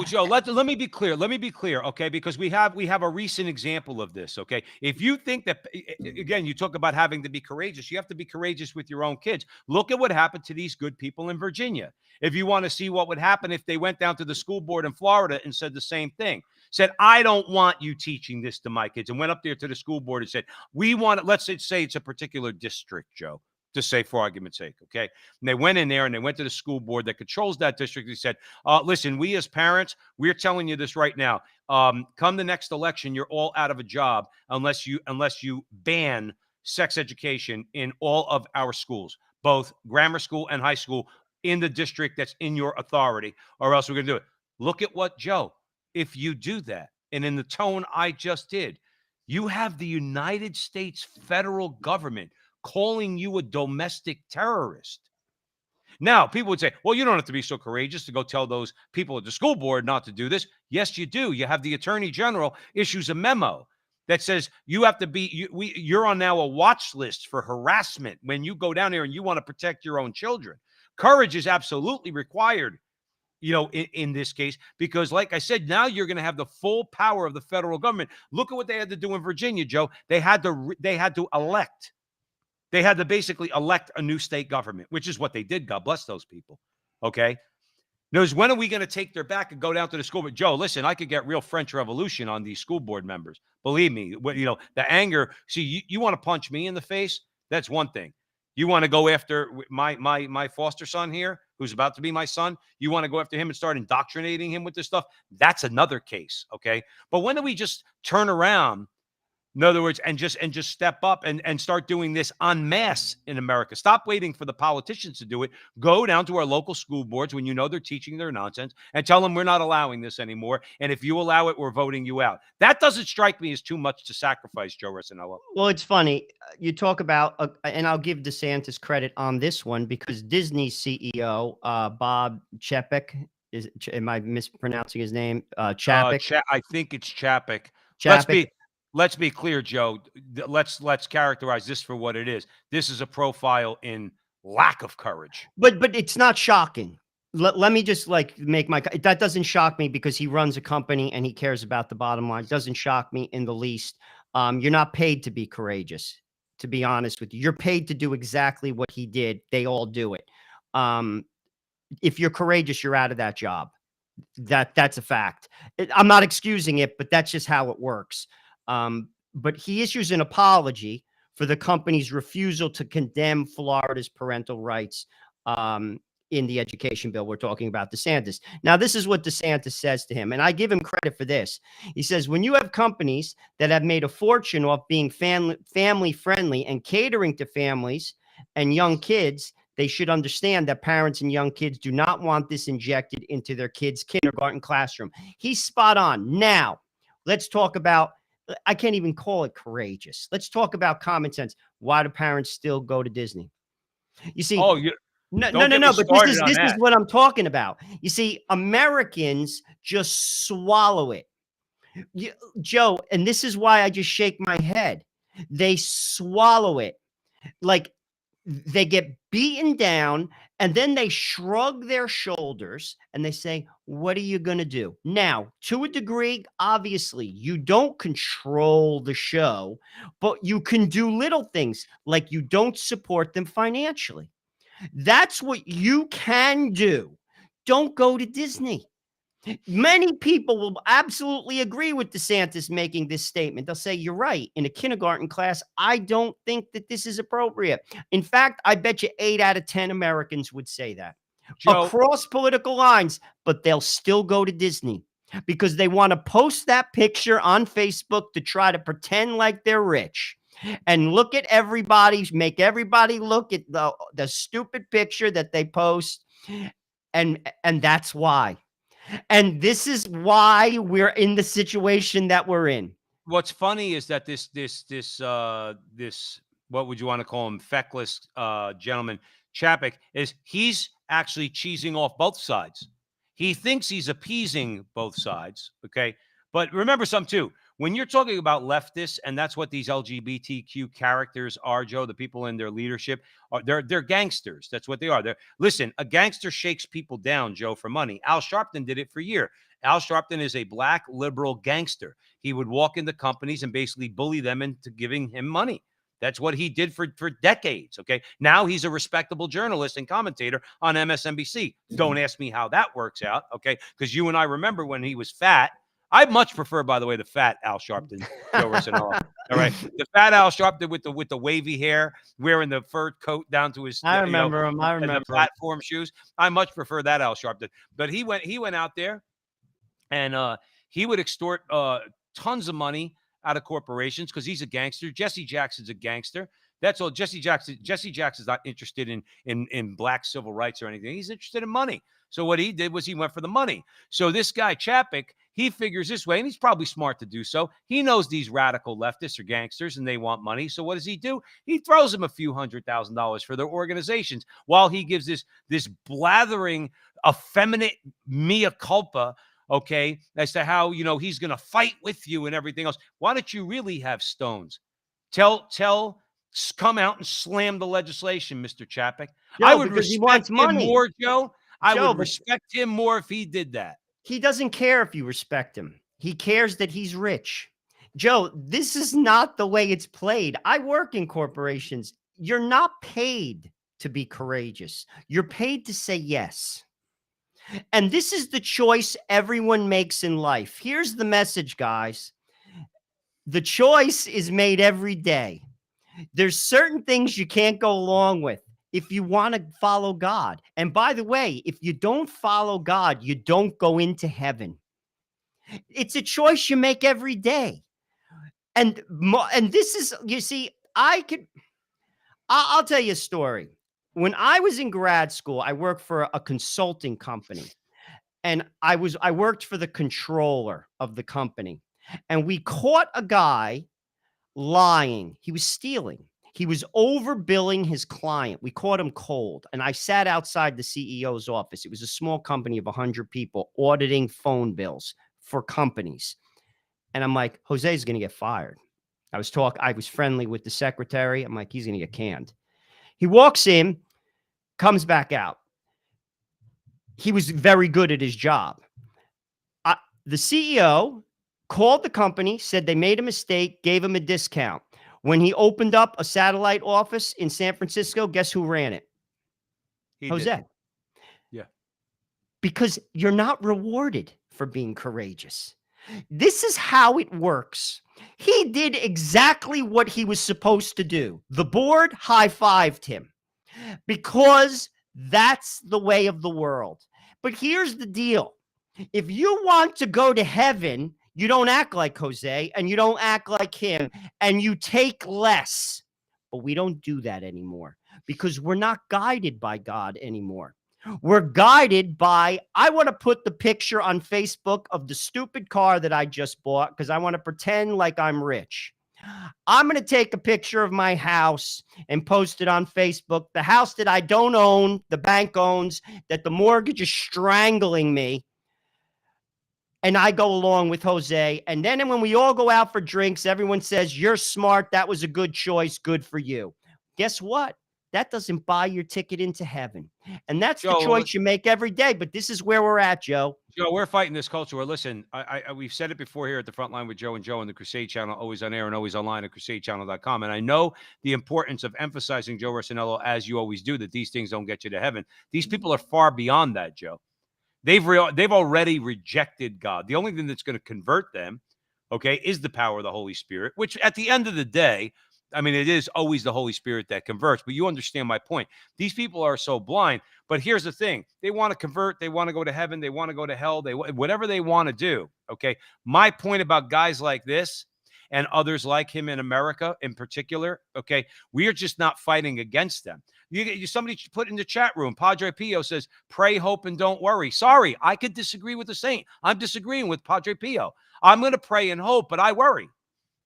Joe, let me be clear. Let me be clear, okay? Because we have a recent example of this, okay? If you think that, again, you talk about having to be courageous, you have to be courageous with your own kids. Look at what happened to these good people in Virginia. If you want to see what would happen if they went down to the school board in Florida and said the same thing, said, I don't want you teaching this to my kids, and went up there to the school board and said, we want it, let's say it's a particular district, Joe, to say for argument's sake, okay? And they went in there and they went to the school board that controls that district. He said, listen, we as parents, we're telling you this right now. Come the next election, you're all out of a job unless you ban sex education in all of our schools, both grammar school and high school, in the district that's in your authority, or else we're going to do it. Look at what, Joe, if you do that, and in the tone I just did, you have the United States federal government calling you a domestic terrorist. Now, people would say, well, you don't have to be so courageous to go tell those people at the school board not to do this. Yes, you do. You have the Attorney General issues a memo that says you have to be, you're on now a watch list for harassment when you go down there and you want to protect your own children. Courage is absolutely required, in this case, because like I said, now you're going to have the full power of the federal government. Look at what they had to do in Virginia, Joe. They had to elect. They had to basically elect a new state government, which is what they did. God bless those people. Okay. Knows when are we going to take their back and go down to the school? But Joe, listen, I could get real French Revolution on these school board members. Believe me, the anger. See, you want to punch me in the face? That's one thing. You want to go after my foster son here, who's about to be my son. You want to go after him and start indoctrinating him with this stuff? That's another case. Okay. But when do we just turn around? In other words, and just step up and start doing this en masse in America. Stop waiting for the politicians to do it. Go down to our local school boards when you know they're teaching their nonsense and tell them we're not allowing this anymore. And if you allow it, we're voting you out. That doesn't strike me as too much to sacrifice, Joe Resinello. Well, it's funny. You talk about, and I'll give DeSantis credit on this one because Disney's CEO, Bob Chapek, am I mispronouncing his name? Chapek? I think it's Chapek. Chapek. Let's be clear, Joe. Let's characterize this for what it is. This is a profile in lack of courage. But it's not shocking. Let me just that doesn't shock me because he runs a company and he cares about the bottom line. It doesn't shock me in the least. You're not paid to be courageous, to be honest with you. You're paid to do exactly what he did. They all do it. If you're courageous, you're out of that job. That's a fact. I'm not excusing it, but that's just how it works. But he issues an apology for the company's refusal to condemn Florida's parental rights in the education bill. We're talking about DeSantis. Now, this is what DeSantis says to him, and I give him credit for this. He says, when you have companies that have made a fortune off being family-friendly and catering to families and young kids, they should understand that parents and young kids do not want this injected into their kids' kindergarten classroom. He's spot on. Now, let's talk about, I can't even call it courageous. Let's talk about common sense. Why do parents still go to Disney? You see, no. But this is what I'm talking about. You see, Americans just swallow it. Joe, and this is why I just shake my head. They swallow it. Like, they get beaten down, and then they shrug their shoulders and they say, what are you going to do? Now, to a degree, obviously, you don't control the show, but you can do little things like you don't support them financially. That's what you can do. Don't go to Disney. Many people will absolutely agree with DeSantis making this statement. They'll say, you're right. In a kindergarten class, I don't think that this is appropriate. In fact, I bet you 8 out of 10 Americans would say that Joe, across political lines, but they'll still go to Disney because they want to post that picture on Facebook to try to pretend like they're rich and look at everybody, make everybody look at the stupid picture that they post. And that's why. And this is why we're in the situation that we're in. what's funny is that this what would you want to call him, feckless gentleman, Chapek, is he's actually cheesing off both sides. He thinks he's appeasing both sides. Okay. But remember something too. When you're talking about leftists, and that's what these LGBTQ characters are, Joe, the people in their leadership, they're gangsters. That's what they are. Listen, a gangster shakes people down, Joe, for money. Al Sharpton did it for years. Al Sharpton is a black liberal gangster. He would walk into companies and basically bully them into giving him money. That's what he did for decades. Okay. Now he's a respectable journalist and commentator on MSNBC. Don't ask me how that works out. Okay. Because you and I remember when he was fat. I much prefer, by the way, the fat Al Sharpton. Joe Arsenal. All right. The fat Al Sharpton with the wavy hair, wearing the fur coat down to his I remember him. I remember the platform shoes. I much prefer that Al Sharpton. But he went out there and he would extort tons of money out of corporations because he's a gangster. Jesse Jackson's a gangster. That's all. Jesse Jackson's not interested in black civil rights or anything. He's interested in money. So what he did was he went for the money. So this guy Chapek, he figures this way, and he's probably smart to do so. He knows these radical leftists are gangsters and they want money. So what does he do? He throws them a few $100,000 for their organizations while he gives this blathering, effeminate mea culpa, okay, as to how, he's going to fight with you and everything else. Why don't you really have stones? Come out and slam the legislation, Mr. Chapek. Joe, I would because he respect wants him money. more, Joe. I Joe, would respect him more if he did that. He doesn't care if you respect him. He cares that he's rich. Joe, this is not the way it's played. I work in corporations. You're not paid to be courageous. You're paid to say yes. And this is the choice everyone makes in life. Here's the message, guys. The choice is made every day. There's certain things you can't go along with if you want to follow God. And by the way, if you don't follow God, you don't go into heaven. It's a choice you make every day. And this is, you see, I'll tell you a story. When I was in grad school, I worked for a consulting company, and I worked for the controller of the company, and we caught a guy lying. He was stealing. He was overbilling his client. We caught him cold. And I sat outside the CEO's office. It was a small company of 100 people auditing phone bills for companies. And I'm like, Jose's going to get fired. I was friendly with the secretary. I'm like, he's going to get canned. He walks in, comes back out. He was very good at his job. The CEO called the company, said they made a mistake, gave him a discount. When he opened up a satellite office in San Francisco, guess who ran it? Jose. Did. Yeah. Because you're not rewarded for being courageous. This is how it works. He did exactly what he was supposed to do. The board high-fived him because that's the way of the world. But here's the deal. If you want to go to heaven, you don't act like Jose and you don't act like him and you take less. But we don't do that anymore because we're not guided by God anymore. We're guided by, I want to put the picture on Facebook of the stupid car that I just bought because I want to pretend like I'm rich. I'm going to take a picture of my house and post it on Facebook. The house that I don't own, the bank owns, that the mortgage is strangling me. and I go along with Jose. And then when we all go out for drinks, everyone says, you're smart. That was a good choice. Good for you. Guess what? That doesn't buy your ticket into heaven. And that's the Joe, choice you make every day. But this is where we're at, Joe. Joe, we're fighting this culture. Where, listen, we've said it before here at the Frontline with Joe and Joe on the Crusade Channel, always on air and always online at crusadechannel.com. And I know the importance of emphasizing, Joe Rossinello, as you always do, that these things don't get you to heaven. These people are far beyond that, Joe. They've already rejected God. The only thing that's going to convert them, okay, is the power of the Holy Spirit, which at the end of the day, I mean, it is always the Holy Spirit that converts, but you understand my point. These people are so blind, but here's the thing. They want to convert. They want to go to heaven. They want to go to hell. Whatever they want to do, okay? My point about guys like this and others like him in America in particular, okay, we are just not fighting against them. Somebody put in the chat room, Padre Pio says, pray, hope, and don't worry. Sorry, I could disagree with the saint. I'm disagreeing with Padre Pio. I'm going to pray and hope, but I worry.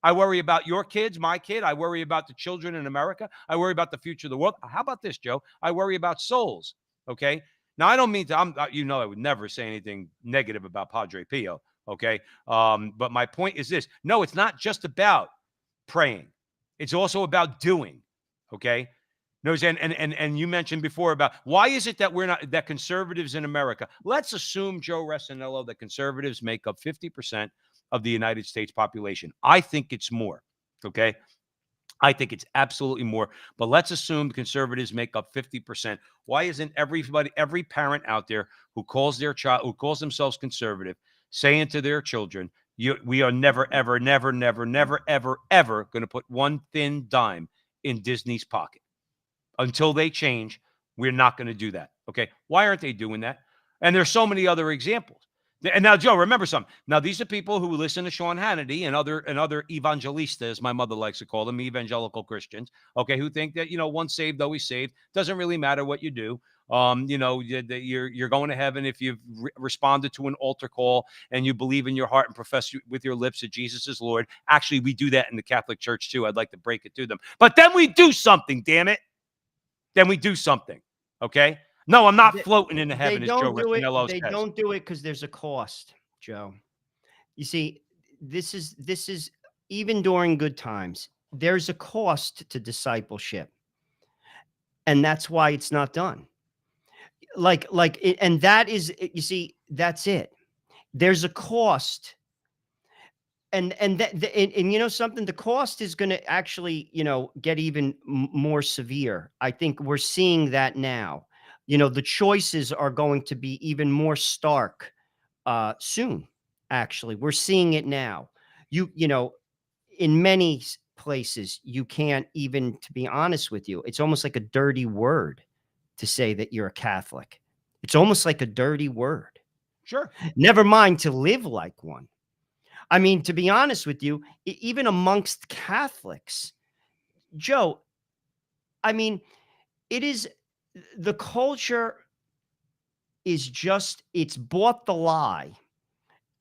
I worry about your kids, my kid. I worry about the children in America. I worry about the future of the world. How about this, Joe? I worry about souls, okay? Now, I don't mean to, I would never say anything negative about Padre Pio, okay? But my point is this. No, it's not just about praying. It's also about doing, okay? And you mentioned before about why is it that conservatives in America, let's assume, Joe Rossinello, that conservatives make up 50% of the United States population. I think it's more, okay? I think it's absolutely more, but let's assume conservatives make up 50%. Why isn't every parent out there who calls themselves conservative, saying to their children, we are never, ever, never, never, never, ever, ever going to put one thin dime in Disney's pocket? Until they change, we're not going to do that. Okay. Why aren't they doing that? And there's so many other examples. And now, Joe, remember something. Now, these are people who listen to Sean Hannity and other evangelistas, my mother likes to call them, evangelical Christians, okay, who think that, once saved, always saved. Doesn't really matter what you do. You're going to heaven if you've responded to an altar call and you believe in your heart and profess with your lips that Jesus is Lord. Actually, we do that in the Catholic Church, too. I'd like to break it to them. But then we do something, damn it. Then we do something, okay? No, I'm not floating into heaven, as Joe Rossinello says. They don't do it because there's a cost, Joe. You see, this is even during good times, there's a cost to discipleship, and that's why it's not done. And that is, you see, that's it. There's a cost. And something, the cost is going to actually, get even more severe. I think we're seeing that now. The choices are going to be even more stark soon. Actually, we're seeing it now. In many places, you can't even, to be honest with you, it's almost like a dirty word to say that you're a Catholic. It's almost like a dirty word. Sure. Never mind to live like one. I mean, to be honest with you, even amongst Catholics, Joe, I mean, the culture is it's bought the lie.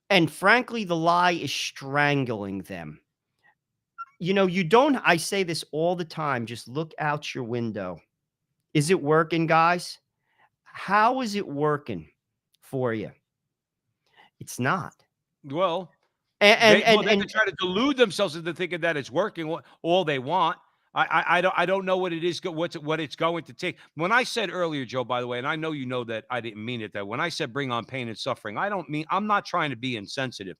And frankly, the lie is strangling them. I say this all the time, just look out your window. Is it working, guys? How is it working for you? It's not. Well, And they try to delude themselves into thinking that it's working all they want. I don't know what it is, what it's going to take. When I said earlier, Joe, by the way, and I know you know that I didn't mean it, that when I said bring on pain and suffering, I'm not trying to be insensitive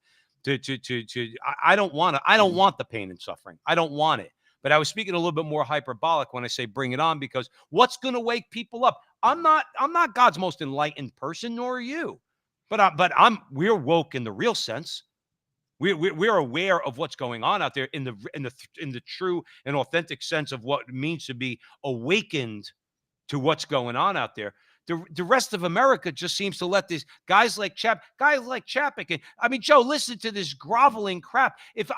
I don't want the pain and suffering. I don't want it. But I was speaking a little bit more hyperbolic when I say bring it on, because what's going to wake people up? I'm not God's most enlightened person, nor are you. But we're woke in the real sense. We're aware of what's going on out there in the true and authentic sense of what it means to be awakened to what's going on out there. The rest of America just seems to let these guys like Chapek. And I mean, Joe, listen to this groveling crap. If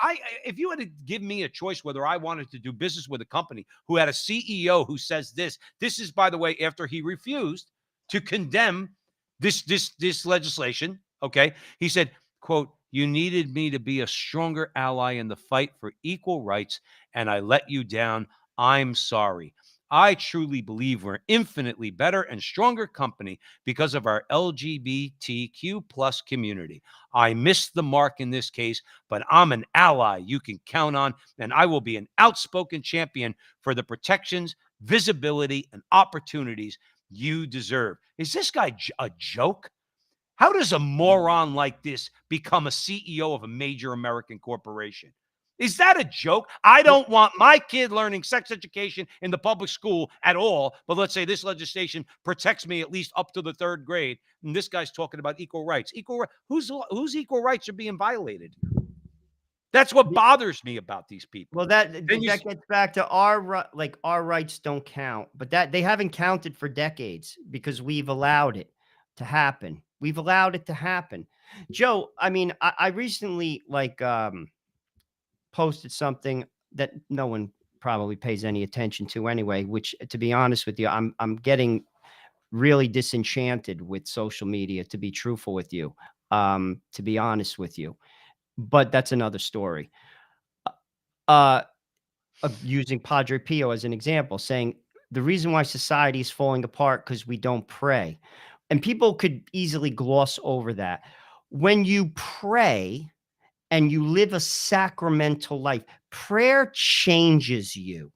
you had to give me a choice whether I wanted to do business with a company who had a CEO who says this is, by the way, after he refused to condemn this legislation. Okay, he said, quote, "You needed me to be a stronger ally in the fight for equal rights, and I let you down. I'm sorry. I truly believe we're infinitely better and stronger company because of our LGBTQ plus community. I missed the mark in this case, but I'm an ally you can count on, and I will be an outspoken champion for the protections, visibility, and opportunities you deserve. Is this guy a joke? How does a moron like this become a CEO of a major American corporation? Is that a joke? I don't want my kid learning sex education in the public school at all. But let's say this legislation protects me at least up to the third grade. And this guy's talking about equal rights. Whose equal rights are being violated? That's what bothers me about these people. Well, that Then you that gets back to our rights don't count, but that they haven't counted for decades because we've allowed it to happen. We've allowed it to happen. Joe, I mean, I recently posted something that no one probably pays any attention to anyway, which to be honest with you, I'm getting really disenchanted with social media, to be truthful with you. To be honest with you. But that's another story. Uh using Padre Pio as an example, saying the reason why society is falling apart because we don't pray. And people could easily gloss over that. When you pray and you live a sacramental life, prayer changes you.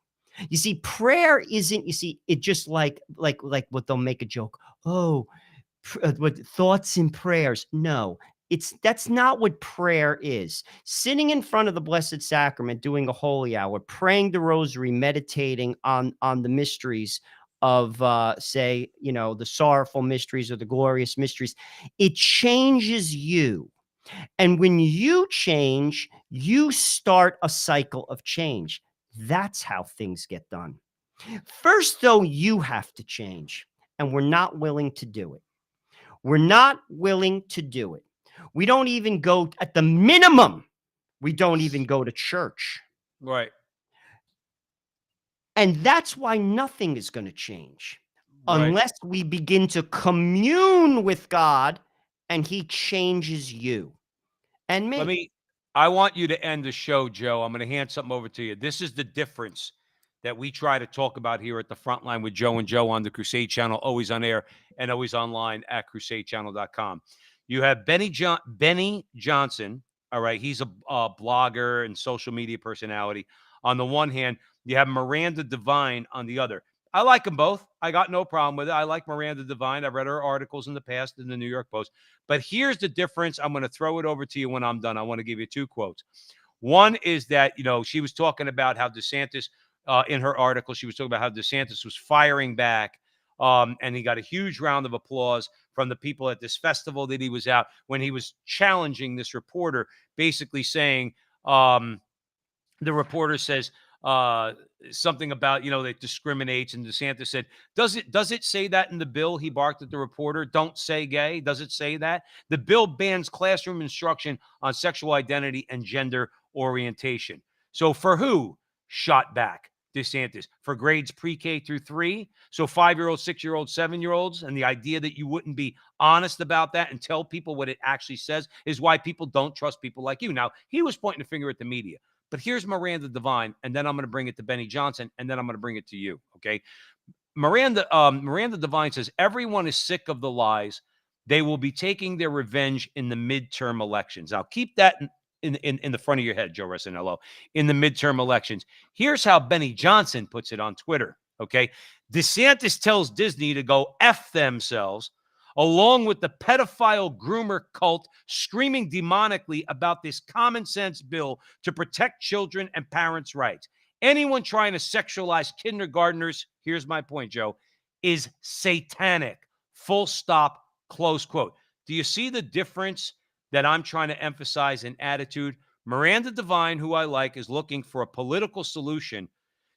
You see, prayer isn't, you see, it just like what they'll make a joke. Oh, what thoughts and prayers. No, that's not what prayer is. Sitting in front of the Blessed Sacrament, doing a holy hour, praying the rosary, meditating on the mysteries of say, the sorrowful mysteries or the glorious mysteries, it changes you. And when you change, you start a cycle of change. That's how things get done. First, though, you have to change, and we're not willing to do it. We're not willing to do it. We don't even go, at the minimum, we don't even go to church. right. And that's why nothing is going to change Right. unless we begin to commune with God and he changes you and me. I want you to end the show, Joe. I'm going to hand something over to you. This is the difference that we try to talk about here at the Frontline with Joe and Joe on the Crusade Channel, always on air and always online at crusadechannel.com. You have Benny Johnson. All right. He's a blogger and social media personality. On the one hand, you have Miranda Devine on the other. I like them both. I got no problem with it. I like Miranda Devine. I've read her articles in the past in the New York Post. But here's the difference. I'm going to throw it over to you when I'm done. I want to give you two quotes. One is that, she was talking about how DeSantis, in her article, she was talking about how DeSantis was firing back. And he got a huge round of applause from the people at this festival that he was at when he was challenging this reporter, basically saying, the reporter says, something about, that discriminates. And DeSantis said, does it say that in the bill? He barked at the reporter. Don't say gay. Does it say that? The bill bans classroom instruction on sexual identity and gender orientation. So for who? Shot back DeSantis. For grades pre-K through 3. So 5-year-olds, 6-year-olds, 7-year-olds. And the idea that you wouldn't be honest about that and tell people what it actually says is why people don't trust people like you. Now, he was pointing a finger at the media. But here's Miranda Devine, and then I'm going to bring it to Benny Johnson, and then I'm going to bring it to you, okay? Miranda Devine says, everyone is sick of the lies. They will be taking their revenge in the midterm elections. Now, keep that in the front of your head, Joe Resinello, in the midterm elections. Here's how Benny Johnson puts it on Twitter, okay? DeSantis tells Disney to go F themselves, along with the pedophile groomer cult screaming demonically about this common sense bill to protect children and parents' rights. Anyone trying to sexualize kindergartners, here's my point, Joe, is satanic. Full stop, close quote. Do you see the difference that I'm trying to emphasize in attitude? Miranda Devine, who I like, is looking for a political solution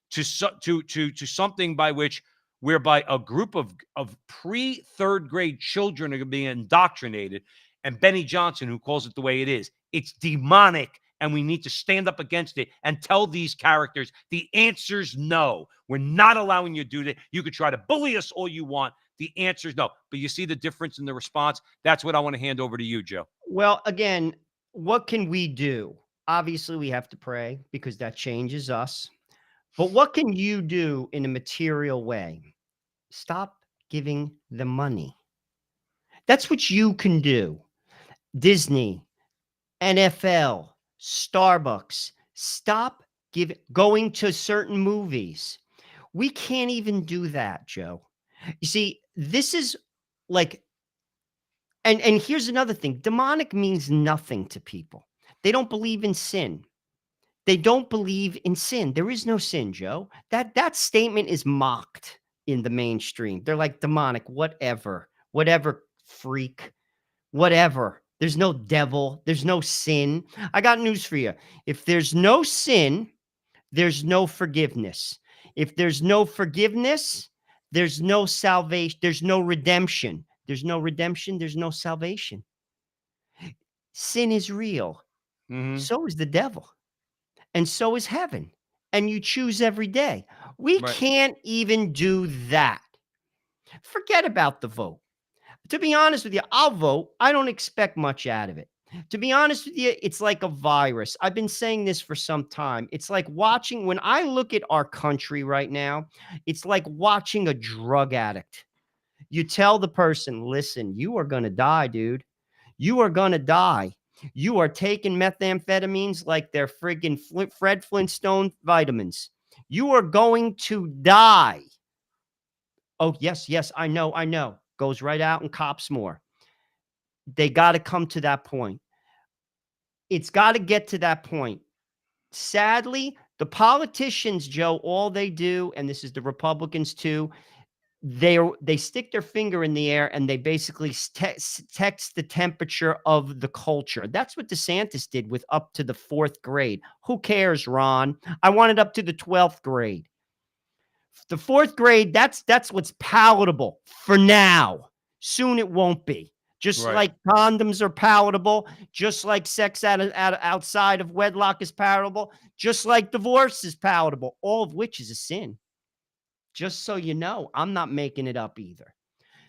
to something by which whereby a group of pre-third grade children are being indoctrinated, and Benny Johnson, who calls it the way it is, it's demonic, and we need to stand up against it and tell these characters the answer's no. We're not allowing you to do that. You could try to bully us all you want. The answer's no. But you see the difference in the response? That's what I want to hand over to you, Joe. Well, again, what can we do? Obviously, we have to pray because that changes us. But what can you do in a material way? Stop giving them money. That's what you can do. Disney, NFL, Starbucks, stop going to certain movies. We can't even do that, Joe. You see, this is like, and here's another thing. Demonic means nothing to people. They don't believe in sin. They don't believe in sin. There is no sin, Joe. That statement is mocked in the mainstream. They're like demonic, whatever, whatever, freak, whatever. There's no devil. There's no sin. I got news for you. If there's no sin, there's no forgiveness. If there's no forgiveness, there's no salvation. There's no redemption. There's no redemption. There's no salvation. Sin is real. Mhm. So is the devil. And so is heaven. And you choose every day. We Right. can't even do that. Forget about the vote. To be honest with you, I'll vote. I don't expect much out of it. To be honest with you, it's like a virus. I've been saying this for some time. It's like watching, when I look at our country right now, it's like watching a drug addict. You tell the person, listen, you are going to die, dude. You are going to die. You are taking methamphetamines like they're friggin' Fred Flintstone vitamins. You are going to die. Oh, yes, yes, I know, I know. Goes right out and cops more. They got to come to that point. It's got to get to that point. Sadly, the politicians, Joe, all they do, and this is the Republicans too, they stick their finger in the air and they basically text the temperature of the culture. That's what DeSantis did with up to the 4th grade. Who cares, Ron? I want it up to the 12th grade. The 4th grade, that's what's palatable for now. Soon it won't be. Just Right. like condoms are palatable, just like sex outside of wedlock is palatable, just like divorce is palatable, all of which is a sin. Just so you know, I'm not making it up either.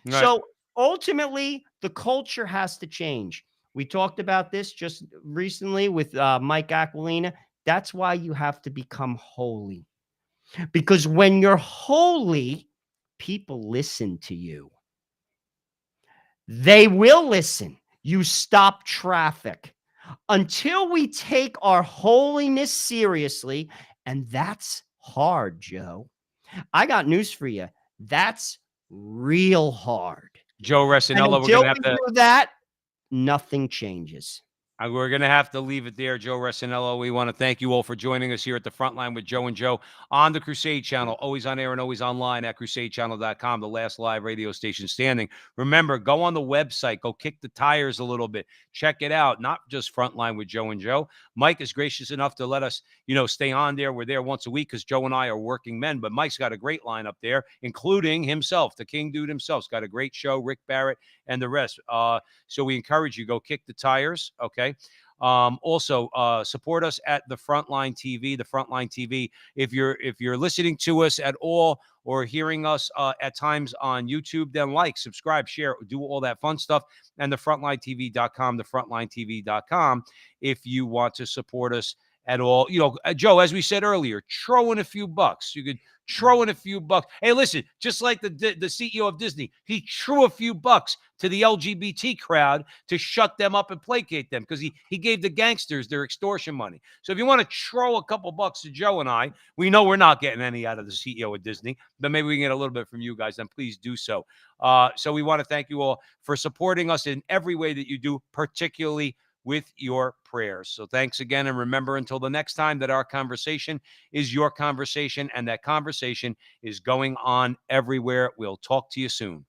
Right. So ultimately, the culture has to change. We talked about this just recently with Mike Aquilina. That's why you have to become holy. Because when you're holy, people listen to you. They will listen. You stop traffic. Until we take our holiness seriously, and that's hard, Joe. I got news for you. That's real hard. Joe And Resinello, we're until gonna have we to do that, nothing changes. we're going to have to leave it there, Joe Resinello. We want to thank you all for joining us here at the Frontline with Joe and Joe on the Crusade Channel, always on air and always online at crusadechannel.com, the last live radio station standing. Remember, go on the website, go kick the tires a little bit, check it out. Not just Frontline with Joe and Joe. Mike is gracious enough to let us, stay on there. We're there once a week because Joe and I are working men, but Mike's got a great lineup there, including himself, the King Dude himself. He's got a great show, Rick Barrett and the rest. So we encourage you, go kick the tires, okay? Also, support us at the Frontline TV. The Frontline TV. If you're listening to us at all or hearing us at times on YouTube, then like, subscribe, share, do all that fun stuff. And the frontlinetv.com, the frontlinetv.com. If you want to support us at all, Joe, as we said earlier, throw in a few bucks. You could throw in a few bucks. Hey, listen, just like the CEO of Disney, he threw a few bucks to the LGBT crowd to shut them up and placate them because he gave the gangsters their extortion money. So if you want to throw a couple bucks to Joe and I, we know we're not getting any out of the CEO of Disney, but maybe we can get a little bit from you guys, then please do so. So we want to thank you all for supporting us in every way that you do, particularly with your prayers. So thanks again. And remember, until the next time, that our conversation is your conversation and that conversation is going on everywhere. We'll talk to you soon.